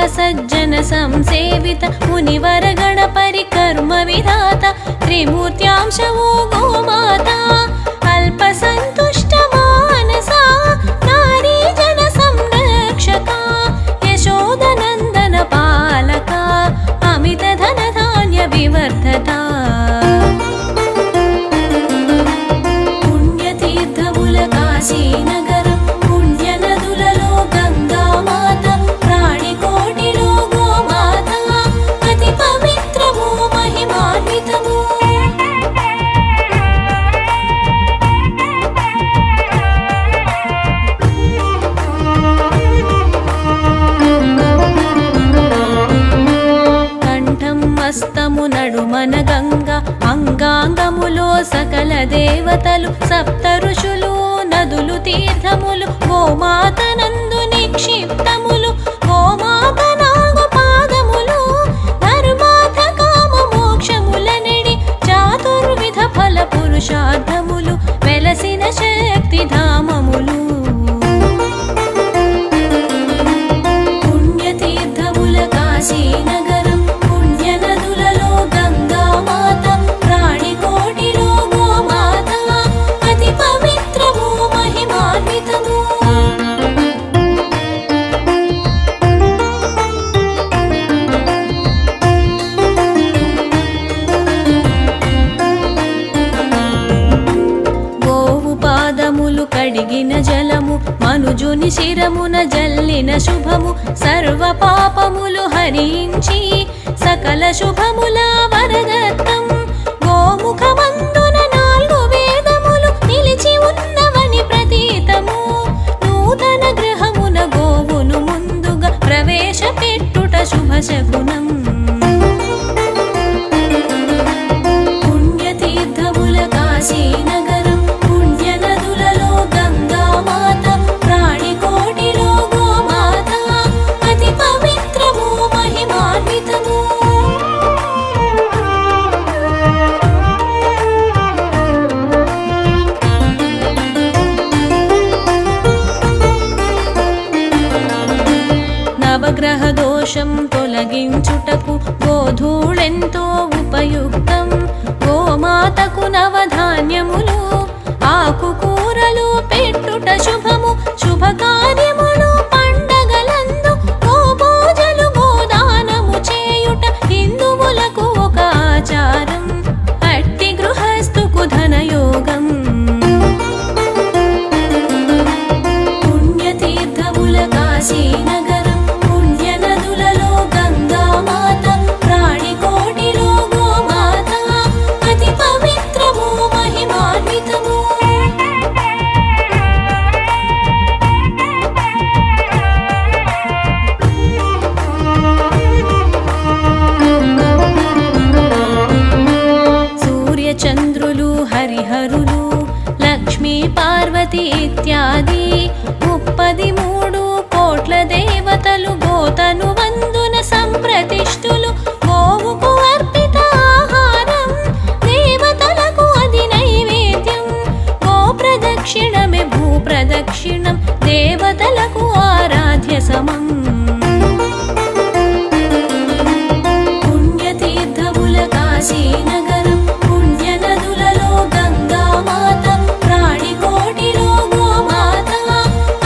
सज्जन संसेवित मुनिवर गणपरि कर्म विधाता त्रिमूर्त्यांशवो गोमाता अल्पसन्तुष्ट मानसा नारी जन संरक्षका यशोदनन्दन पालका अमित धन धान्य विवर्धता पुण्यतीर्थमुल काशीनगरं पुण्यनदुలలో गंगामाత प्राणिकोटिलो गोमाता अति पवित्रमो महिमान्वितमो హస్తము నడుమన గంగా అంగాంగములో సకల దేవతలు సప్త ఋషులు నదులు తీర్థములు గోమాత నందు నిక్షిప్తములు గోమాత నాగు పాదములు ధర్మార్థ కామ మోక్షముల నెడి చాతుర్విధ ఫల పురుషార్థములు వెలసిన శక్తి ధామములు పుణ్యతీర్థముల కాశీనగరం కడిగిన జలము మనుజుని శిరమున జల్లిన శుభము సర్వ పాపములు హరించి సకల శుభముల వరదత్తం గోముఖమందున 4 వేదములు నిలిచి ఉన్నవని ప్రతీతము నూతన గృహమున గోవును ముందుగా ప్రవేశపెట్టుట శుభశకునం పుణ్యతీర్థముల కాశీనగరం నవగ్రహ దోషం తొలగించుటకు గోధూళెంతో ఉపయుక్తం గోమాతకు నవధాన్యములు ఆకుకూరలు పెట్టుట శుభము శుభకార్యములు పండగలందు గోపూజలు గోదానము చేయుట హిందువులకు ఒక ఆచారం అట్టి గృహస్థుకు ధనయోగం పుణ్యతీర్థముల కాశీనగరం పుణ్యనదులలో గంగామాత ప్రాణికోటిలో గోమాత అతి పవిత్రము మహిమాన్వితము సూర్యచంద్రులు హరిహరులు లక్ష్మీ పార్వతి ఇత్యాది 33 కోట్ల దేవతలు గోతను వందున సంప్రతిష్ఠులు గోవుకు అర్పిత ఆహారం దేవతలకు అది నైవేద్యం గో ప్రదక్షిణమే భూ ప్రదక్షిణం దేవతలకు ఆరాధ్య సమం పుణ్యతీర్థముల కాశీనగరం పుణ్యనదులలో గంగామాత ప్రాణికోటిలో గోమాత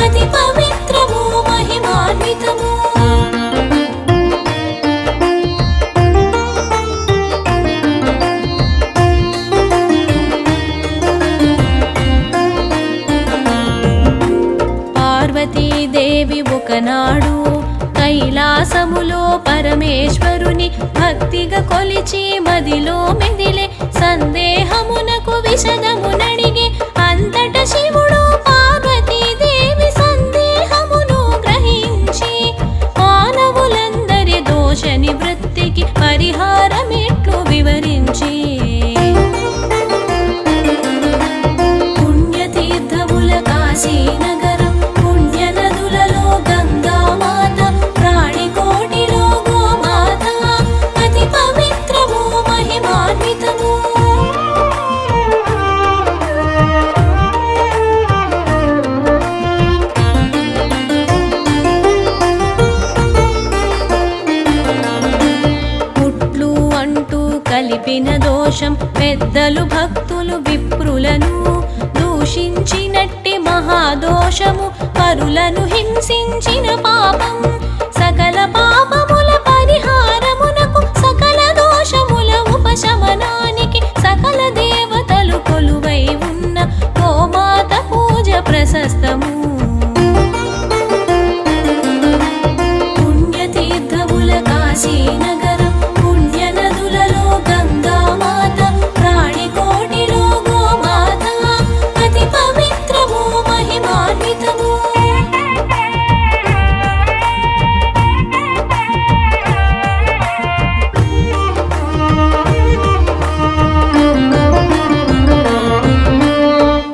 అతి పవిత్రము మహిమాన్వితము పార్వతీదేవి ఒకనాడు కైలాసములో పరమేశ్వరుని భక్తిగా కొలిచి మదిలో మెదిలే సందేహమునకు విషదము నడిగే అంతట శివుడు పార్వతీదేవి సందేహమును గ్రహించి మానవులందరి దోష నివృత్తికి పరిహారమెట్లు వివరించి పుణ్యతీర్థముల కాశీనగరం పుణ్యనదులలో గంగామాత ప్రాణికోటిలో గోమాత అతి పవిత్రము మహిమాన్వితము మొదలు భక్తులు విప్రులను దూషించినట్టి మహాదోషము పరులను హింసించిన పాపం సకల పాపముల పరిహారమునకు సకల దోషముల ఉపశమనానికి సకల దేవతలు కొలువై ఉన్న గోమాత పూజ ప్రశస్తము. పుణ్యతీర్థముల కాశీనగరం పుణ్యనదులలో గంగామాత ప్రాణికోటిలో గోమాత అతి పవిత్రము మహిమాన్వితము.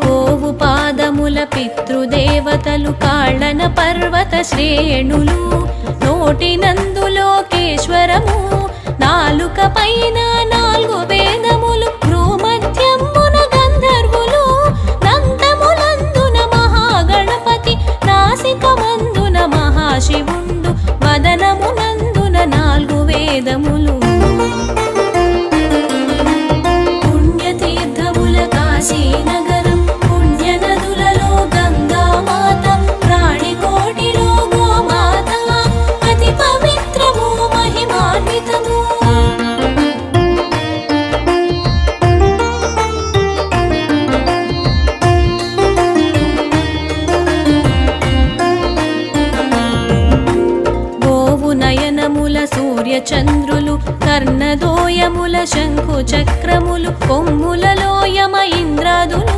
గోవు పాదముల పితృదేవతలు కాళ్ళన పర్వత శ్రేణులు నోటినందు లోకేశ్వరము నాలుక పైన 4 వేదములు భ్రూమధ్యమున గంధర్వులు దంతములందున మహాగణపతి నాసికమందున మహాశివుండు వదనమునందున 4 వేదములు. పుణ్యతీర్థముల కాశీనగరం పుణ్యనదులలో గంగామాత ప్రాణికోటిలో గోమాత అతి పవిత్రము మహిమాన్వితము. గోవు నయనముల సూర్యచంద్రులు కర్ణదోయముల శంఖు చక్రములు కొమ్ములలో యమ ఇంద్రాదులు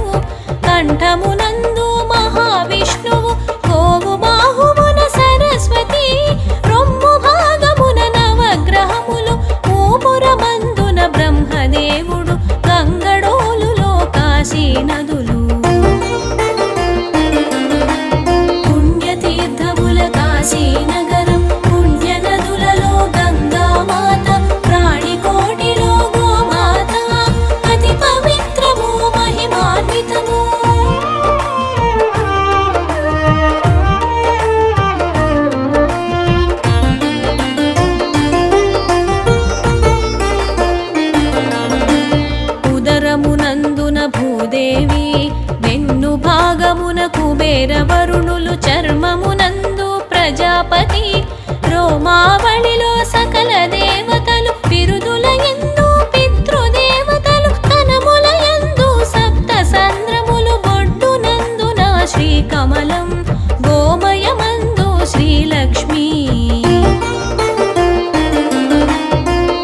కంఠమునందు మహావిష్ణువు గోవు బాహువున సరస్వతి రొమ్ము భాగమున నవగ్రహములు మూపురమందున బ్రహ్మదేవుడు గంగడోలులో కాశీ నదులు. పుణ్యతీర్థముల కాశీనగరం పుణ్యనదులలో గంగామాత ప్రాణికోటిలో గోమాత అతి పవిత్రము మహిమాన్వితము. ఉదరమునందున భూదేవి వెన్ను భాగమున కుబేర వరుణులు చర్మమునందు ప్రజాపతి రోమావళిలో సకల దేవతలు బిరుదుల యందు పితృదేవతలు కనముల యందు సప్త సంద్రములు బొడ్డునందున శ్రీకమలం గోమయమందు శ్రీలక్ష్మి.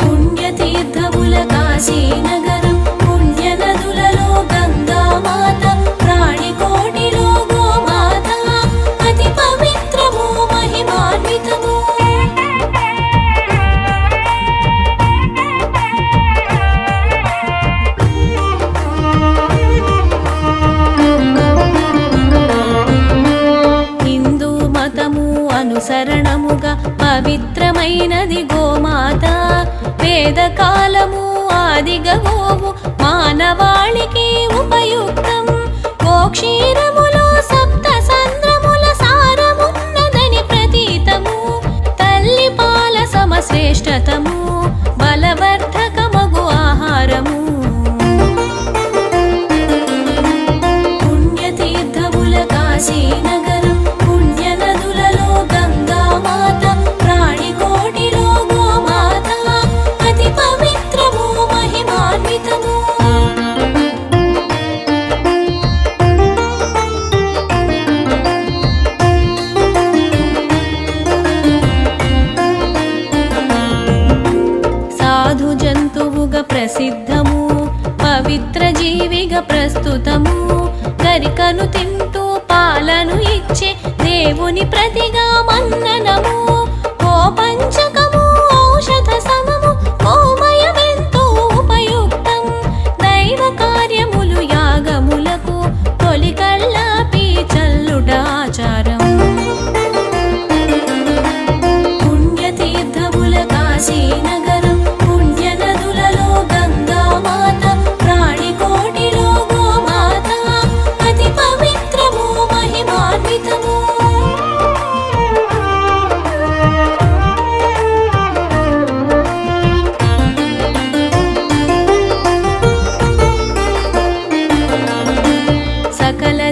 పుణ్యతీర్థముల కాశీనగరం పుణ్యనదులలో గంగామాత ప్రాణికోటిలో గోమాత అతి పవిత్రము మహిమాన్వితము. హిందూ మతము అనుసరణముగా పవిత్రమైనది గోమాత వేదకాలము ఆదిగా గోవు మానవాళికి ఉపయుక్తం. గోక్షీరములో సప్త సంద్రముల సారమున్నదని ప్రతీతము తల్లి పాల సమశ్రేష్టతము బలవర్ధకమగు ఆహారము. పుణ్యతీర్థముల కాశీనగరం పుణ్యనదులలో గంగామాత ప్రాణికోటిలో గోమాత అతి పవిత్రము మహిమాన్వితము. సాధు జంతువుగా ప్రసిద్ధము పవిత్ర జీవిగా ప్రస్తుతము గరికను తింటూ పాలను ఇచ్చే దేవుని ప్రతిగా మన్ననము. గోపంచకము ఔషధ సమము గోమయమెంతో ఉపయుక్తం. దైవ కార్యములు యాగములకు తొలి కళ్ళాపి చల్లుట ఆచారం. పుణ్యతీర్థముల కాశీనగరం పుణ్యనదులలో గంగామాత ప్రాణికోటిలో గోమాత అతి పవిత్రము మహిమాన్వితము.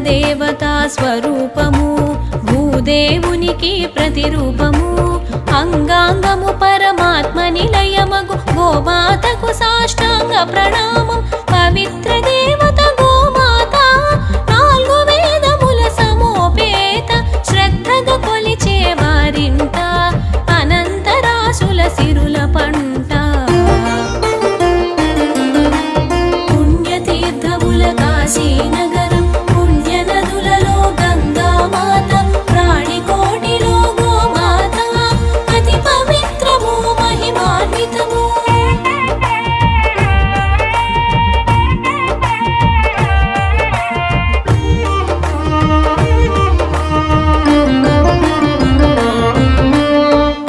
దేవతా స్వరూపము, భూదేవునికి ప్రతిరూపము, అంగాంగము పరమాత్మ నిలయమగు గోమాతకు సాష్టాంగ ప్రణామం. పవిత్ర దేవత గోమాత, నాలుగు వేదముల సమోపేత, శ్రద్ధగా కొలిచే వారింట అనంతరాశుల సిరుల పంట. పుణ్యతీర్థముల కాశీనగరం, పుణ్యనదులలో గంగామాత, ప్రాణికోటిలో గోమాత, అతి పవిత్రము మహిమాన్వితము.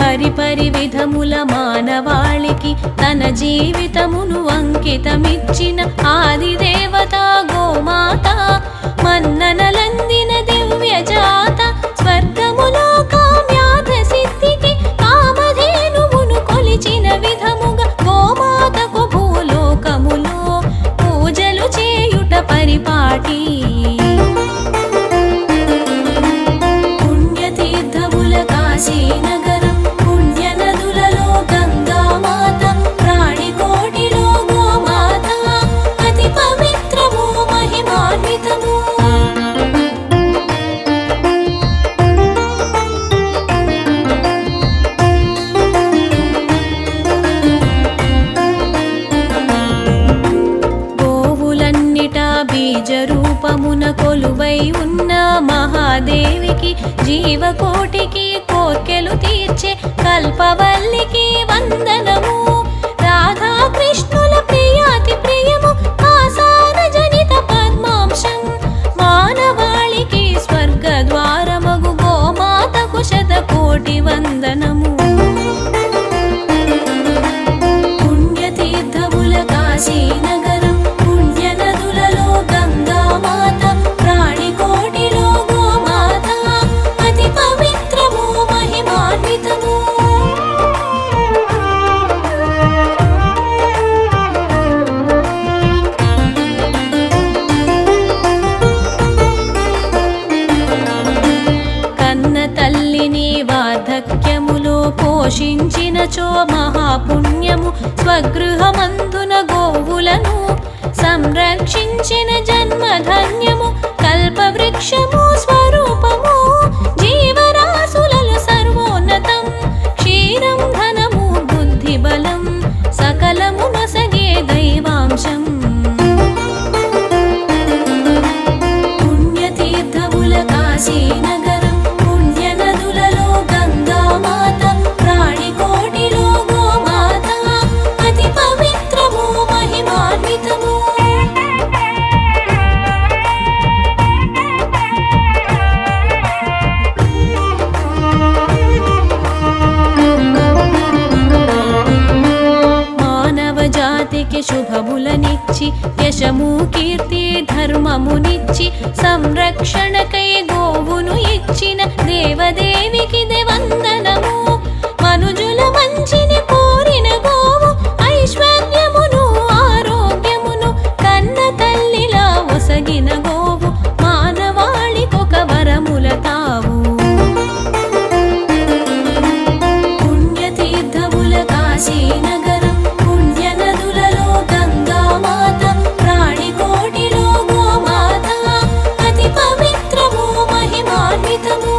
పరిపరి విధముల మానవాళికి తన జీవితమును అంకితమిచ్చిన ఆదిదేవత గోమాత, మన్ననలందిన దివ్య జాత, స్వర్గములో కామ్యార్థ సిద్ధికి కామధేనువును కొలిచిన విధముగా గోమాతకు భూలోకములో పూజలు చేయుట పరిపాటి. పుణ్యతీర్థముల కాశీనగరం, పుణ్యనదులలో గంగామాత, ప్రాణికోటిలో గోమాత, అతి పవిత్రము మహిమాన్వితము. గోవులన్నిటా బీజరూపమున కొలువై ఉన్న మహాదేవికి, జీవకోటికి కోర్కెలు తీర్చే కల్పవల్లికి వందనము. రాధాకృష్ణుల ప్రియాతి ప్రియము, కాసార జనిత పద్మాంశం, మానవాళికి స్వర్గద్వారమగు గోమాతకు శతకోటి వందనము. పుణ్యతీర్థముల కాశీనగరం, పుణ్యనదులలో గంగామాత, ప్రాణికోటిలో గోమాత, అతి పవిత్రము మహిమాన్వితము. కన్న తల్లిని వార్ధక్యములో పోషించినచో మహాపుణ్యము, స్వగృహమందున గోవులను సంరక్షించిన జన్మధన్యము, కల్పవృక్షము స్వరూపము, జీవరాశులలో సర్వోన్నతం, క్షీరం ధనము బుద్ధి బలం, సకలము నొసగే దైవాంశం. పుణ్యతీర్థముల కాశీనగరం, పుణ్యనదులలో గంగామాత, ప్రాణికోటిలో గోమాత, అతి పవిత్రము మహిమాన్వితము. మానవ జాతికి శుభములనిచ్చి, యశము కీర్తి ధర్మమునిచ్చి, సంరక్షణకై గోవును ఇచ్చిన దేవదేవికి వందనము. మనుజుల మంచిని కోరిన గోవు, ఐశ్వర్యమును ఆరోగ్యమును కన్న తల్లిలా ఒసగిన గోవు, మానవాళికొక వరముల తావు. పుణ్యతీర్థముల కాశీనగరం, పుణ్యనదులలో గంగామాత, ప్రాణికోటిలో గోమాత, అతి పవిత్రము మహిమాన్వితము.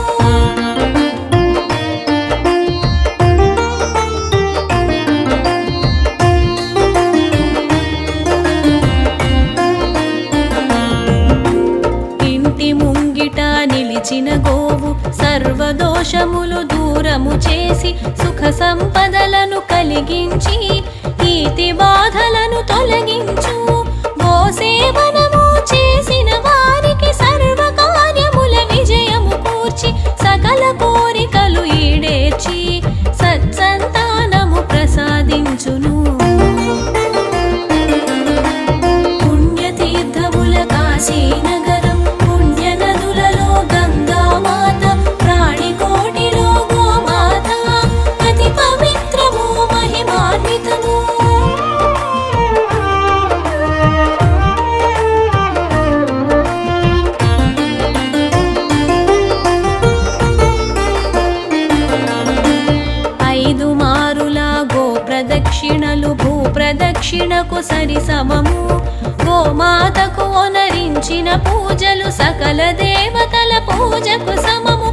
ఇంటి ముంగిట నిలిచిన గోవు, సర్వదోషములు దూరము చేసి, సుఖ సంపదలను కలిగించి, ఈతి బాధలను తొలగించు. గోసేవనము చేసిన వారికి సర్వకార్యముల విజయము కూర్చి, సకల కోరికలు ఈడేర్చి, సత్సంతానము ప్రసాదించును. పుణ్యతీర్థముల కాశీనగరం, పుణ్యనదులలో గంగామాత, ప్రాణికోటిలో గోమాత, అతి పవిత్రము మహిమాన్వితము. దక్షిణకు సరి సమము. గోమాతకు ఒనరించిన పూజలు సకల దేవతల పూజకు సమము.